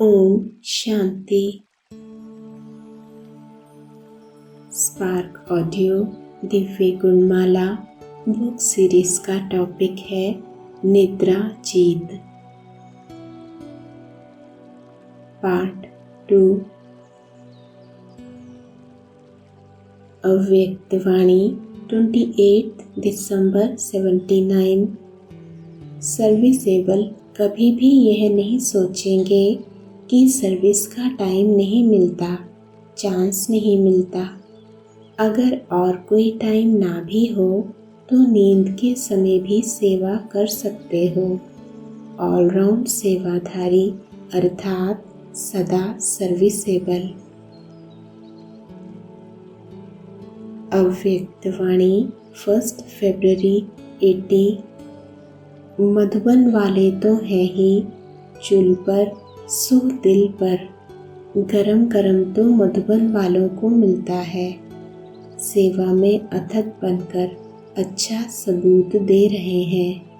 Om Shanti. Spark audio Divya Gunmala book series का topic है निद्रा जीत, पार्ट 2। अव्यक्त वाणी 28 दिसंबर 79। सर्विसेबल कभी भी यह नहीं सोचेंगे कि सर्विस का टाइम नहीं मिलता, चांस नहीं मिलता। अगर और कोई टाइम ना भी हो तो नींद के समय भी सेवा कर सकते हो। ऑलराउंड सेवाधारी अर्थात सदा सर्विसेबल। अव्यक्त वाणी 1 फरवरी 80। मधुबन वाले तो हैं ही, चूल पर सूह दिल पर। गरम गरम तो मधुबन वालों को मिलता है। सेवा में अथक बनकर अच्छा सबूत दे रहे हैं।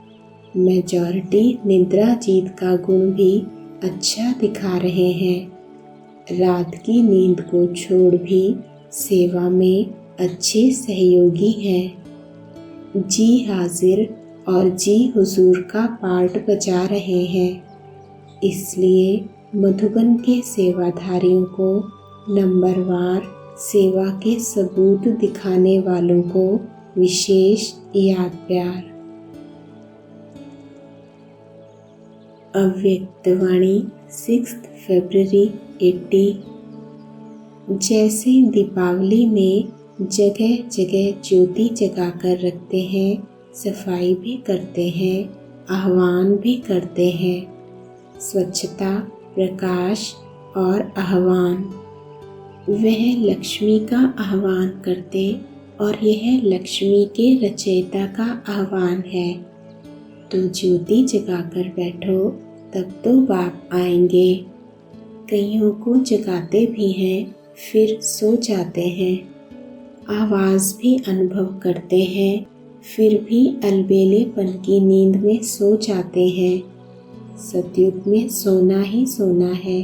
मेजॉरिटी निद्रा जीत का गुण भी अच्छा दिखा रहे हैं। रात की नींद को छोड़ भी सेवा में अच्छे सहयोगी हैं। जी हाजिर और जी हुजूर का पार्ट बजा रहे हैं। इसलिए मधुबन के सेवाधारियों को नंबरवार सेवा के सबूत दिखाने वालों को विशेष याद प्यार। अव्यक्त वाणी 6 फरवरी 80। जैसे दीपावली में जगह जगह ज्योति जगाकर रखते हैं, सफाई भी करते हैं, आह्वान भी करते हैं। स्वच्छता, प्रकाश और आह्वान। वह लक्ष्मी का आह्वान करते और यह लक्ष्मी के रचयिता का आह्वान है। तो ज्योति जगाकर बैठो तब तो बाप आएंगे। कईयों को जगाते भी हैं फिर सो जाते हैं। आवाज़ भी अनुभव करते हैं फिर भी अलबेलेपन की नींद में सो जाते हैं। सतयुग में सोना ही सोना है,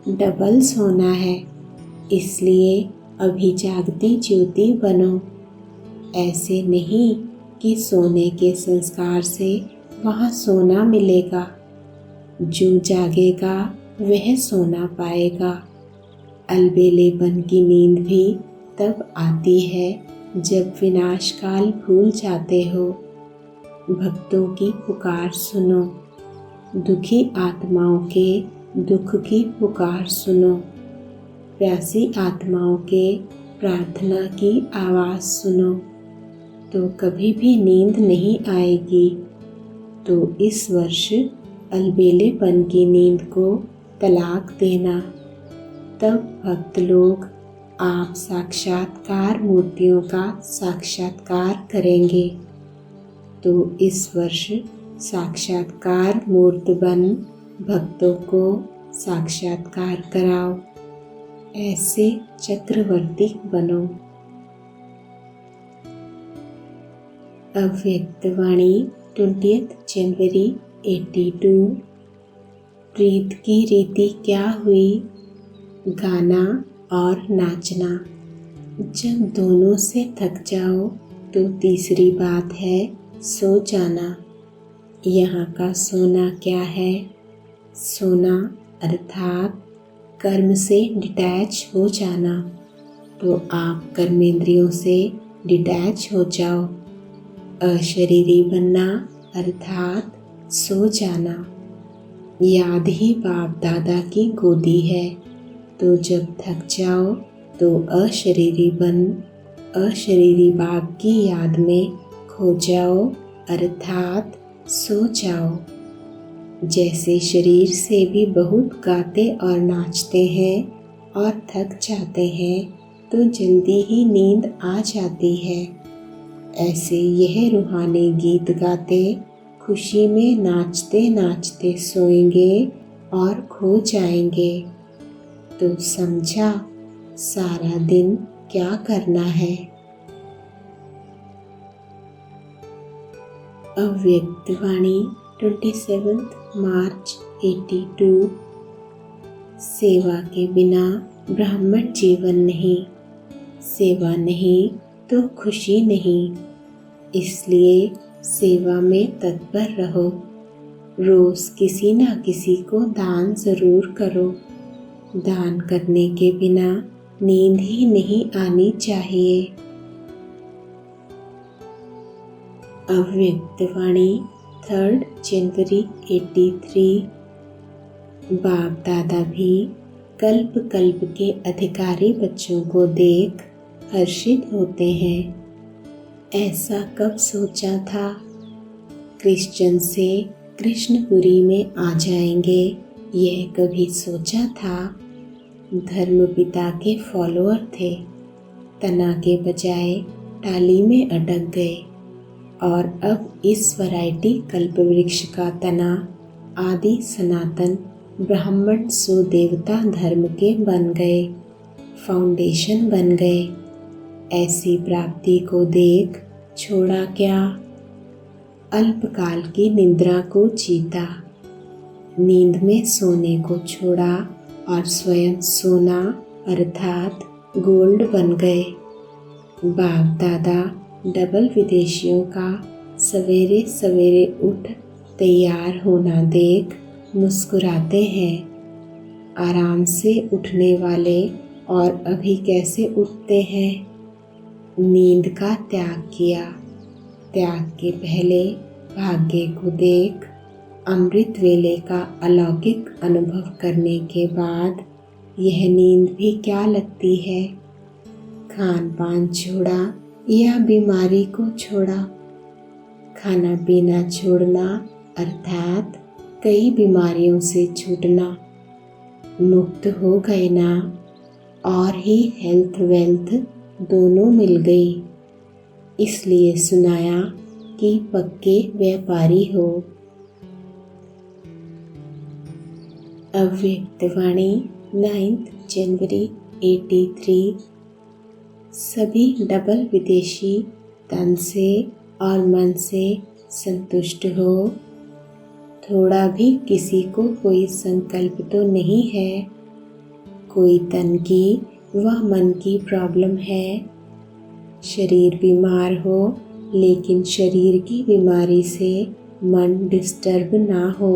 डबल सोना है। इसलिए अभी जागती ज्योति बनो। ऐसे नहीं कि सोने के संस्कार से वहाँ सोना मिलेगा। जो जागेगा वह सोना पाएगा। अलबेलेपन की नींद भी तब आती है जब विनाश काल भूल जाते हो। भक्तों की पुकार सुनो, दुखी आत्माओं के दुख की पुकार सुनो। प्यासी आत्माओं के प्रार्थना की आवाज़ सुनो तो कभी भी नींद नहीं आएगी। तो इस वर्ष अलबेलेपन की नींद को तलाक देना। तब भक्त लोग आप साक्षात्कार मूर्तियों का साक्षात्कार करेंगे। तो इस वर्ष साक्षात्कार मूर्त बन भक्तों को साक्षात्कार कराओ। ऐसे चक्रवर्ती बनो। अव्यक्त वाणी 20 जनवरी 82। प्रीत की रीति क्या हुई? गाना और नाचना। जब दोनों से थक जाओ तो तीसरी बात है सो जाना। यहाँ का सोना क्या है? सोना अर्थात कर्म से डिटैच हो जाना। तो आप कर्मेंद्रियों से डिटैच हो जाओ। अशरीरी बनना अर्थात सो जाना। याद ही बाप दादा की गोदी है। तो जब थक जाओ तो अशरीरी बन अशरीरी बाप की याद में खो जाओ अर्थात सो जाओ। जैसे शरीर से भी बहुत गाते और नाचते हैं और थक जाते हैं तो जल्दी ही नींद आ जाती है। ऐसे यह रूहानी गीत गाते खुशी में नाचते नाचते सोएंगे और खो जाएंगे। तो समझा सारा दिन क्या करना है। अव्यक्त वाणी 27 मार्च 82। सेवा के बिना ब्राह्मण जीवन नहीं, सेवा नहीं तो खुशी नहीं। इसलिए सेवा में तत्पर रहो। रोज किसी ना किसी को दान जरूर करो। दान करने के बिना नींद ही नहीं आनी चाहिए। अव्यक्त वाणी 3 जनवरी 83। बाप दादा भी कल्प कल्प के अधिकारी बच्चों को देख हर्षित होते हैं। ऐसा कब सोचा था? क्रिश्चियन से कृष्णपुरी में आ जाएंगे, यह कभी सोचा था? धर्मपिता के फॉलोअर थे, तना के बजाय टाली में अटक गए और अब इस वैरायटी कल्पवृक्ष का तना आदि सनातन ब्राह्मण सुदेवता धर्म के बन गए, फाउंडेशन बन गए। ऐसी प्राप्ति को देख छोड़ा क्या? अल्पकाल की निद्रा को जीता, नींद में सोने को छोड़ा और स्वयं सोना अर्थात गोल्ड बन गए। बाप दादा डबल विदेशियों का सवेरे सवेरे उठ तैयार होना देख मुस्कुराते हैं। आराम से उठने वाले और अभी कैसे उठते हैं? नींद का त्याग किया। त्याग के पहले भाग्य को देख अमृत वेले का अलौकिक अनुभव करने के बाद यह नींद भी क्या लगती है? खान पान छोड़ा या बीमारी को छोड़ा? खाना पीना छोड़ना अर्थात कई बीमारियों से छूटना। मुक्त हो गए ना, और ही हेल्थ वेल्थ दोनों मिल गई। इसलिए सुनाया कि पक्के व्यापारी हो। अव्यक्त वाणी 9 जनवरी 83। सभी डबल विदेशी तन से और मन से संतुष्ट हो। थोड़ा भी किसी को कोई संकल्प तो नहीं है। कोई तन की व मन की प्रॉब्लम है। शरीर बीमार हो लेकिन शरीर की बीमारी से मन डिस्टर्ब ना हो।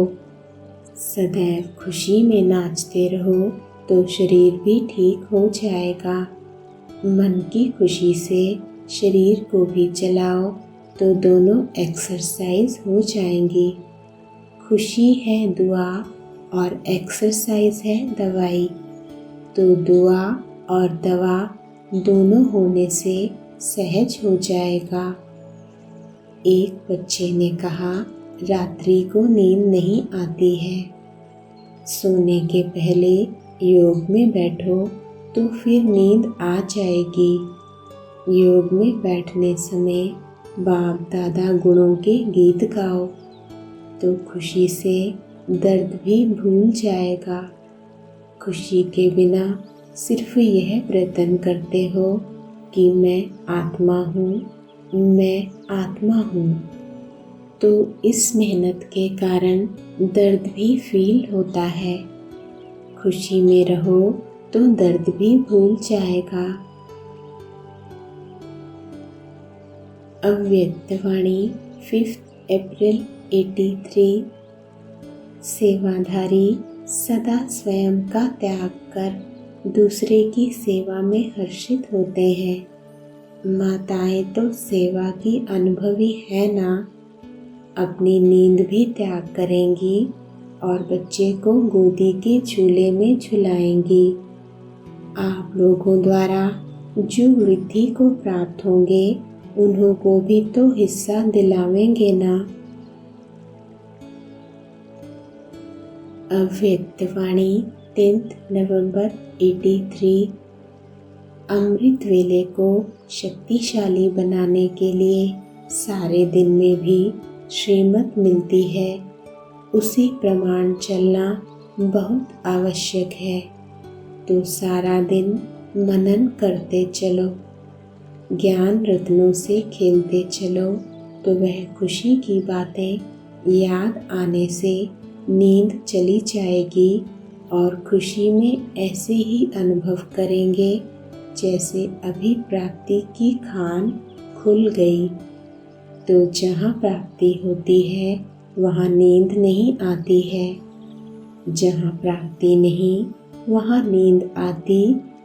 सदैव खुशी में नाचते रहो तो शरीर भी ठीक हो जाएगा। मन की खुशी से शरीर को भी चलाओ तो दोनों एक्सरसाइज हो जाएंगी। खुशी है दुआ और एक्सरसाइज है दवाई, तो दुआ और दवा दोनों होने से सहज हो जाएगा। एक बच्चे ने कहा, रात्रि को नींद नहीं आती है। सोने के पहले योग में बैठो तो फिर नींद आ जाएगी। योग में बैठने समय बाप दादा गुणों के गीत गाओ तो खुशी से दर्द भी भूल जाएगा। खुशी के बिना सिर्फ यह प्रयत्न करते हो कि मैं आत्मा हूँ, मैं आत्मा हूँ, तो इस मेहनत के कारण दर्द भी फील होता है। खुशी में रहो तो दर्द भी भूल जाएगा। अव्यक्त वाणी 5 अप्रैल 83। सेवाधारी सदा स्वयं का त्याग कर दूसरे की सेवा में हर्षित होते हैं। माताएं तो सेवा की अनुभवी है ना, अपनी नींद भी त्याग करेंगी और बच्चे को गोदी के झूले में झुलाएंगी। आप लोगों द्वारा जो वृद्धि को प्राप्त होंगे उन्हों को भी तो हिस्सा दिलावेंगे ना। अव्यक्त वाणी 10 नवंबर 83। अमृत वेले को शक्तिशाली बनाने के लिए सारे दिन में भी श्रीमत मिलती है, उसी प्रमाण चलना बहुत आवश्यक है। तो सारा दिन मनन करते चलो, ज्ञान रत्नों से खेलते चलो, तो वह खुशी की बातें याद आने से नींद चली जाएगी और खुशी में ऐसे ही अनुभव करेंगे जैसे अभी प्राप्ति की खान खुल गई। तो जहाँ प्राप्ति होती है वहाँ नींद नहीं आती है, जहाँ प्राप्ति नहीं वहाँ नींद आती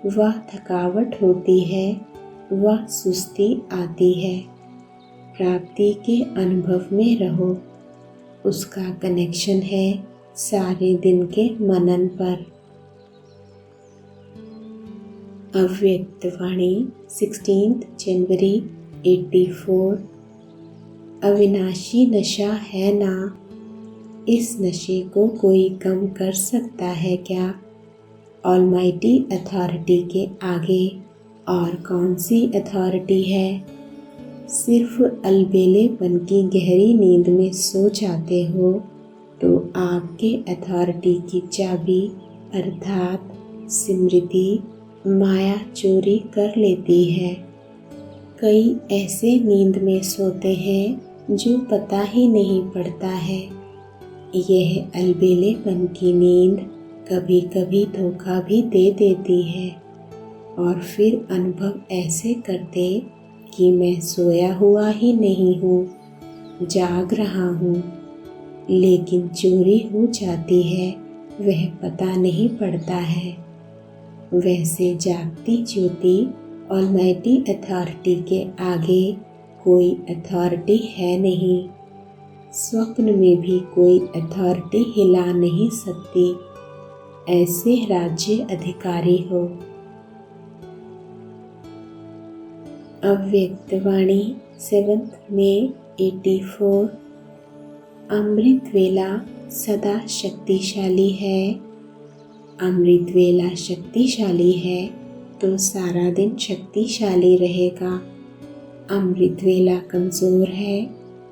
व थकावट होती है, वह सुस्ती आती है। प्राप्ति के अनुभव में रहो, उसका कनेक्शन है सारे दिन के मनन पर। अव्यक्त वाणी 16 जनवरी 84। अविनाशी नशा है ना, इस नशे को कोई कम कर सकता है क्या? ऑलमाइटी अथॉरिटी के आगे और कौन सी अथॉरिटी है? सिर्फ अलबेलेपन की गहरी नींद में सो जाते हो तो आपके अथॉरिटी की चाबी अर्थात स्मृति माया चोरी कर लेती है। कई ऐसे नींद में सोते हैं जो पता ही नहीं पड़ता है। यह अलबेलेपन की नींद कभी कभी धोखा भी दे देती है और फिर अनुभव ऐसे करते कि मैं सोया हुआ ही नहीं हूँ, जाग रहा हूँ, लेकिन चोरी हो जाती है, वह पता नहीं पड़ता है। वैसे जागती ज्योति ऑलमाइटी अथॉरिटी के आगे कोई अथॉरिटी है नहीं। स्वप्न में भी कोई अथॉरिटी हिला नहीं सकती, ऐसे राज्य अधिकारी हो। अव्यक्त वाणी 7 मई 84। अमृत वेला सदा शक्तिशाली है। अमृत वेला शक्तिशाली है तो सारा दिन शक्तिशाली रहेगा। अमृत वेला कमज़ोर है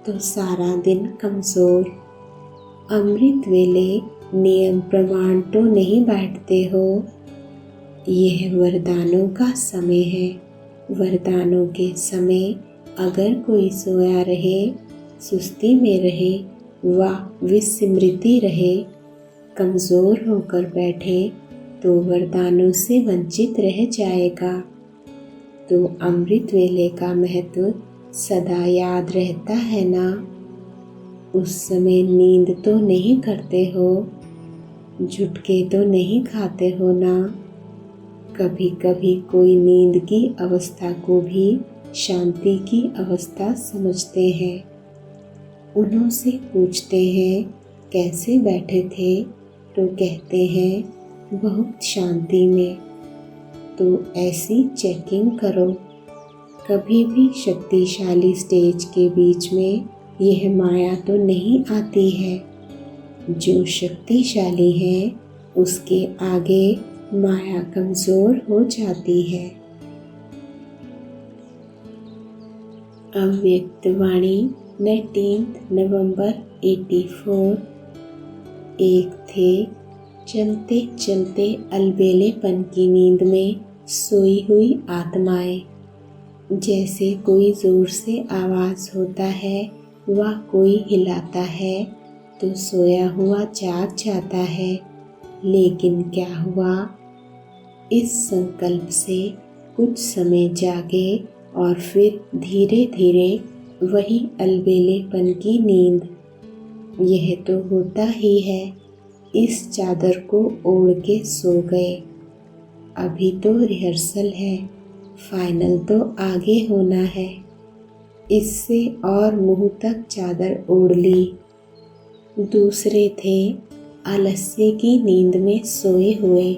तो सारा दिन कमज़ोर। अमृत वेले नियम प्रमाण तो नहीं बैठते हो। यह वरदानों का समय है। वरदानों के समय अगर कोई सोया रहे, सुस्ती में रहे व विस्मृति रहे, कमज़ोर होकर बैठे तो वरदानों से वंचित रह जाएगा। तो अमृत वेले का महत्व सदा याद रहता है ना। उस समय नींद तो नहीं करते हो, झुटके तो नहीं खाते हो ना। कभी कभी कोई नींद की अवस्था को भी शांति की अवस्था समझते हैं। उन्हों से पूछते हैं कैसे बैठे थे तो कहते हैं बहुत शांति में। तो ऐसी चेकिंग करो। कभी भी शक्तिशाली स्टेज के बीच में यह माया तो नहीं आती है। जो शक्तिशाली है उसके आगे माया कमज़ोर हो जाती है। अव्यक्त वाणी 19 नवंबर 84। एक थे चलते चलते अलबेलेपन की नींद में सोई हुई आत्माएं। जैसे कोई ज़ोर से आवाज़ होता है व कोई हिलाता है तो सोया हुआ जाग जाता है। लेकिन क्या हुआ? इस संकल्प से कुछ समय जागे और फिर धीरे धीरे वही अलबेलेपन की नींद। यह तो होता ही है। इस चादर को ओढ़ के सो गए। अभी तो रिहर्सल है, फाइनल तो आगे होना है। इससे और मुंह तक चादर ओढ़ ली। दूसरे थे आलस्य की नींद में सोए हुए।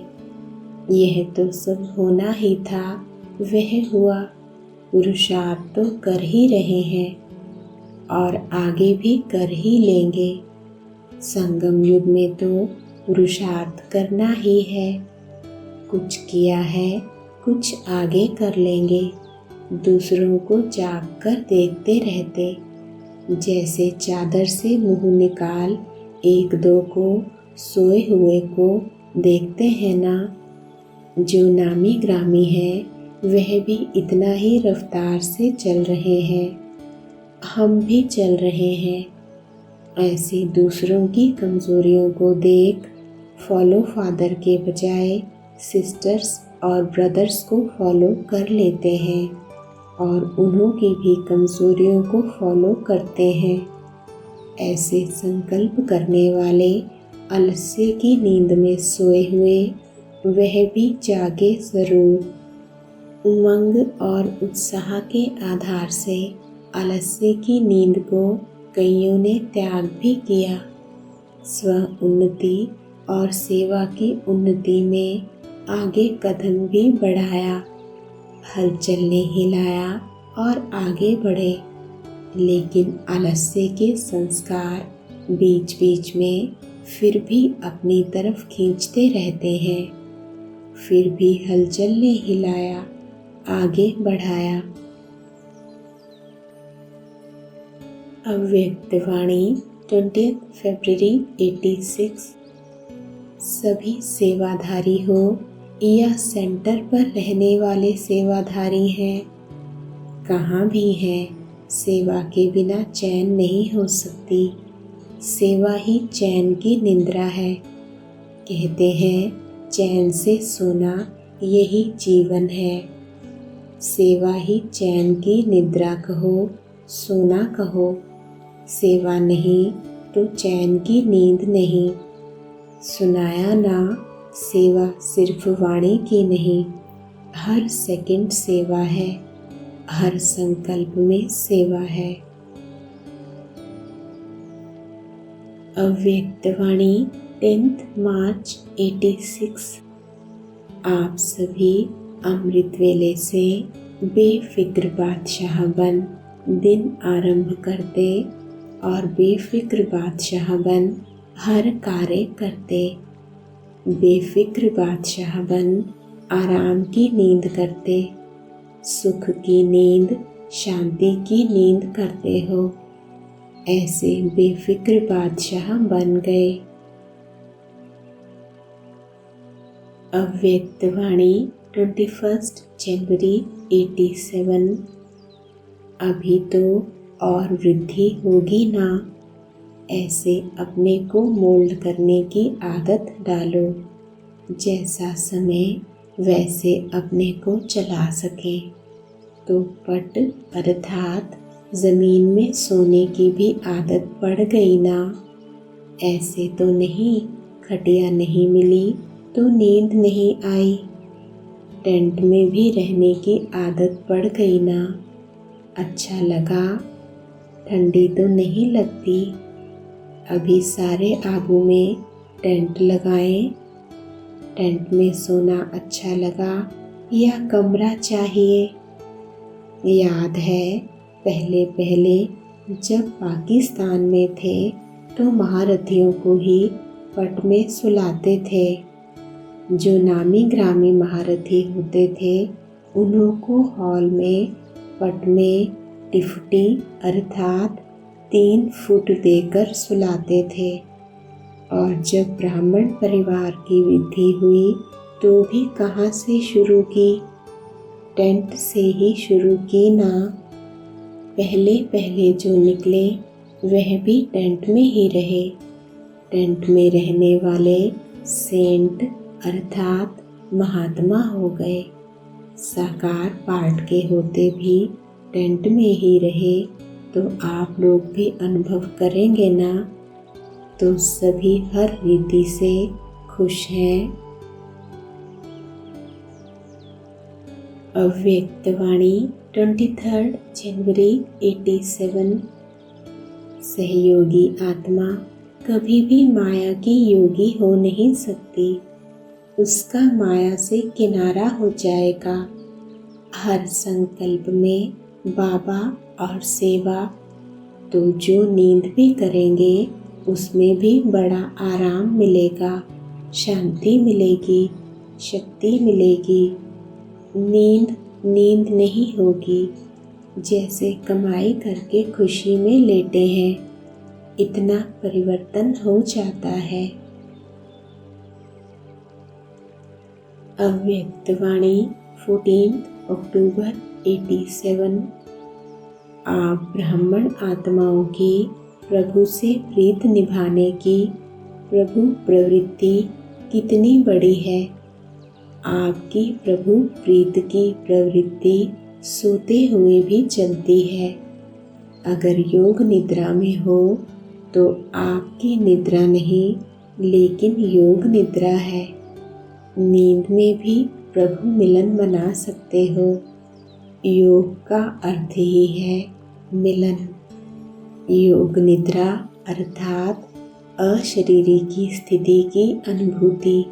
यह तो सब होना ही था, वह हुआ। पुरुषार्थ तो कर ही रहे हैं और आगे भी कर ही लेंगे। संगम युग में तो पुरुषार्थ करना ही है। कुछ किया है, कुछ आगे कर लेंगे। दूसरों को जाग कर देखते रहते, जैसे चादर से मुंह निकाल एक दो को सोए हुए को देखते हैं ना। जो नामी ग्रामी है वह भी इतना ही रफ्तार से चल रहे हैं, हम भी चल रहे हैं। ऐसे दूसरों की कमज़ोरियों को देख फॉलो फादर के बजाय सिस्टर्स और ब्रदर्स को फॉलो कर लेते हैं और उन्हों की भी कमज़ोरियों को फॉलो करते हैं। ऐसे संकल्प करने वाले आलस्य की नींद में सोए हुए वह भी जागे ज़रूर। उमंग और उत्साह के आधार से आलस्य की नींद को कईयों ने त्याग भी किया। स्व उन्नति और सेवा की उन्नति में आगे कदम भी बढ़ाया, हलचल ने हिलाया और आगे बढ़े। लेकिन आलस्य के संस्कार बीच बीच में फिर भी अपनी तरफ खींचते रहते हैं। फिर भी हलचल ने हिलाया, आगे बढ़ाया। अव्यक्तवाणी 20 फरवरी 86। सभी सेवाधारी हो या सेंटर पर रहने वाले सेवाधारी हैं, कहाँ भी हैं, सेवा के बिना चैन नहीं हो सकती। सेवा ही चैन की निद्रा है। कहते हैं चैन से सोना यही जीवन है। सेवा ही चैन की निद्रा कहो, सोना कहो। सेवा नहीं तो चैन की नींद नहीं। सुनाया ना, सेवा सिर्फ वाणी की नहीं, हर सेकंड सेवा है, हर संकल्प में सेवा है। अव्यक्तवाणी 10 मार्च 86। आप सभी अमृत वेले से बेफिक्र बादशाह बन दिन आरंभ करते और बेफिक्र बादशाह बन हर कार्य करते। बेफिक्र बादशाह बन आराम की नींद करते, सुख की नींद, शांति की नींद करते हो। ऐसे बेफिक्र बादशाह बन गए। अव्यक्तवाणी 21 जनवरी 87। अभी तो और वृद्धि होगी ना, ऐसे अपने को मोल्ड करने की आदत डालो, जैसा समय वैसे अपने को चला सके। तो पट अर्थात ज़मीन में सोने की भी आदत पड़ गई ना। ऐसे तो नहीं, खटिया नहीं मिली तो नींद नहीं आई। टेंट में भी रहने की आदत पड़ गई ना। अच्छा लगा, ठंडी तो नहीं लगती। अभी सारे आबू में टेंट लगाएं। टेंट में सोना अच्छा लगा या कमरा चाहिए? याद है पहले पहले जब पाकिस्तान में थे तो महारथियों को ही पट में सुलाते थे। जो नामी ग्रामी महारथी होते थे उन्हों को हॉल में पट में टिफटी अर्थात 3 फुट देकर सुलाते थे। और जब ब्राह्मण परिवार की वृद्धि हुई तो भी कहाँ से शुरू की? टेंट से ही शुरू की ना। पहले पहले जो निकले वह भी टेंट में ही रहे। टेंट में रहने वाले सेंट अर्थात महात्मा हो गए। साकार पार्ट के होते भी टेंट में ही रहे तो आप लोग भी अनुभव करेंगे ना। तो सभी हर रीति से खुश हैं। अव्यक्तवाणी 23 जनवरी 87। सहयोगी आत्मा कभी भी माया की योगी हो नहीं सकती। उसका माया से किनारा हो जाएगा। हर संकल्प में बाबा और सेवा। तो जो नींद भी करेंगे उसमें भी बड़ा आराम मिलेगा, शांति मिलेगी, शक्ति मिलेगी। नींद नींद नहीं होगी। जैसे कमाई करके खुशी में लेटे हैं, इतना परिवर्तन हो जाता है। अव्यक्तवाणी 14 अक्टूबर 87। आप ब्राह्मण आत्माओं की प्रभु से प्रीत निभाने की प्रभु प्रवृत्ति कितनी बड़ी है। आपकी प्रभु प्रीत की प्रवृत्ति सोते हुए भी चलती है। अगर योग निद्रा में हो तो आपकी निद्रा नहीं, लेकिन योग निद्रा है। नींद में भी प्रभु मिलन बना सकते हो। योग का अर्थ ही है मिलन। योग निद्रा अर्थात अशरीरी की स्थिति की अनुभूति।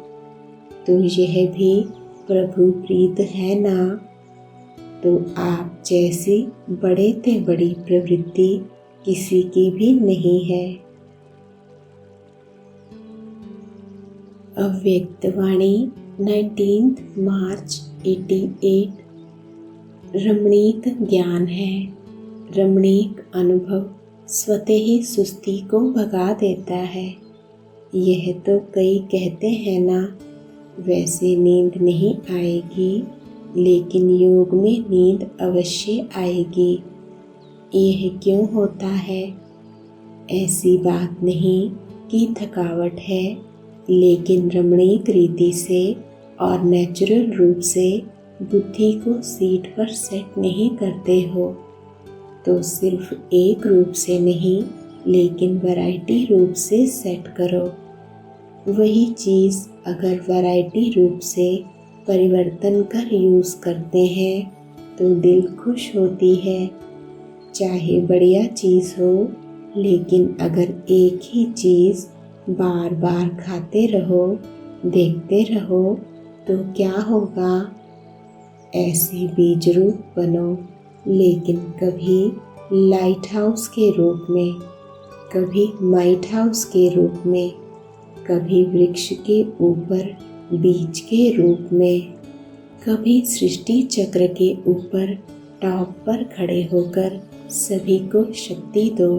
तो यह भी प्रभु प्रीत है ना। तो आप जैसी बड़े से बड़ी प्रवृत्ति किसी की भी नहीं है। अव्यक्त वाणी 19 मार्च 88। रमणीक ज्ञान है। रमणीक अनुभव स्वतः ही सुस्ती को भगा देता है। यह तो कई कहते हैं ना, वैसे नींद नहीं आएगी, लेकिन योग में नींद अवश्य आएगी। यह क्यों होता है? ऐसी बात नहीं कि थकावट है, लेकिन रमणीक रीति से और नेचुरल रूप से बुद्धि को सीट पर सेट नहीं करते हो। तो सिर्फ एक रूप से नहीं, लेकिन वैरायटी रूप से सेट करो। वही चीज़ अगर वैरायटी रूप से परिवर्तन कर यूज़ करते हैं तो दिल खुश होती है। चाहे बढ़िया चीज़ हो, लेकिन अगर एक ही चीज़ बार बार खाते रहो, देखते रहो, तो क्या होगा? ऐसे बीज रूप बनो, लेकिन कभी लाइट हाउस के रूप में, कभी माइट हाउस के रूप में, कभी वृक्ष के ऊपर बीज के रूप में, कभी सृष्टि चक्र के ऊपर टॉप पर खड़े होकर सभी को शक्ति दो।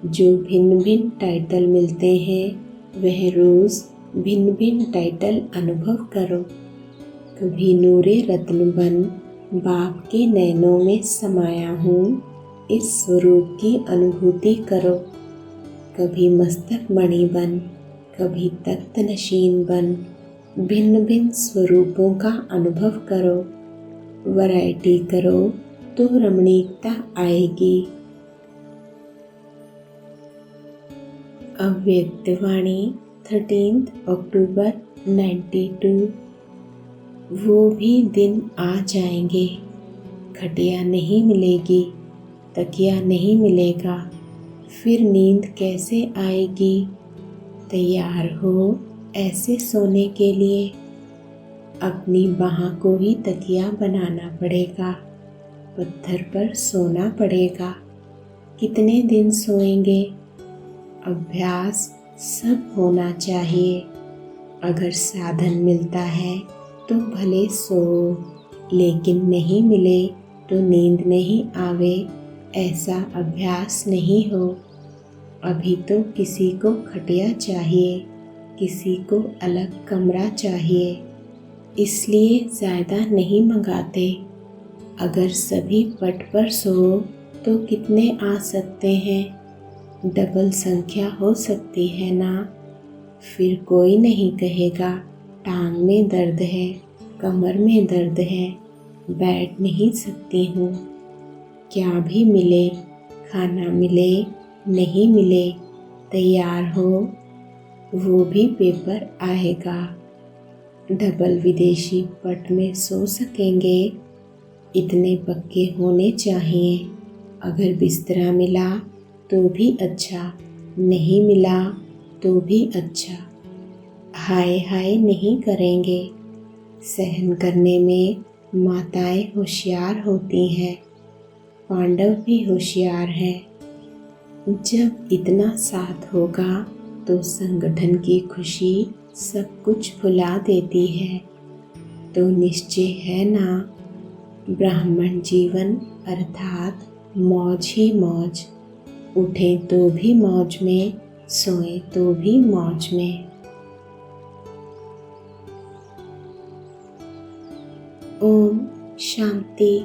जो भिन्न भिन्न टाइटल मिलते हैं, वह रोज़ भिन्न भिन्न टाइटल अनुभव करो। कभी नूरे रत्न बन बाप के नैनों में समाया हूँ, इस स्वरूप की अनुभूति करो। कभी मस्तक मणि बन, कभी तख्त नशीन बन, भिन्न भिन्न स्वरूपों का अनुभव करो। वैरायटी करो तो रमणीकता आएगी। अव्यक्त वाणी 13 अक्टूबर 92। वो भी दिन आ जाएंगे, खटिया नहीं मिलेगी, तकिया नहीं मिलेगा, फिर नींद कैसे आएगी? तैयार हो ऐसे सोने के लिए। अपनी बाह को ही तकिया बनाना पड़ेगा, पत्थर पर सोना पड़ेगा। कितने दिन सोएंगे? अभ्यास सब होना चाहिए। अगर साधन मिलता है तो भले सो, लेकिन नहीं मिले तो नींद नहीं आवे, ऐसा अभ्यास नहीं हो। अभी तो किसी को खटिया चाहिए, किसी को अलग कमरा चाहिए, इसलिए ज़्यादा नहीं मंगाते। अगर सभी पट पर सो तो कितने आ सकते हैं? डबल संख्या हो सकती है ना। फिर कोई नहीं कहेगा टांग में दर्द है, कमर में दर्द है, बैठ नहीं सकती हूँ। क्या भी मिले, खाना मिले, नहीं मिले, तैयार हो, वो भी पेपर आएगा। डबल विदेशी पट में सो सकेंगे, इतने पक्के होने चाहिए। अगर बिस्तरा मिला तो भी अच्छा, नहीं मिला तो भी अच्छा। हाय हाय नहीं करेंगे। सहन करने में माताएं होशियार होती हैं, पांडव भी होशियार हैं। जब इतना साथ होगा तो संगठन की खुशी सब कुछ भुला देती है। तो निश्चय है ना, ब्राह्मण जीवन अर्थात मौज ही मौज। उठें तो भी मौज में, सोएं तो भी मौज में। ओम शांति।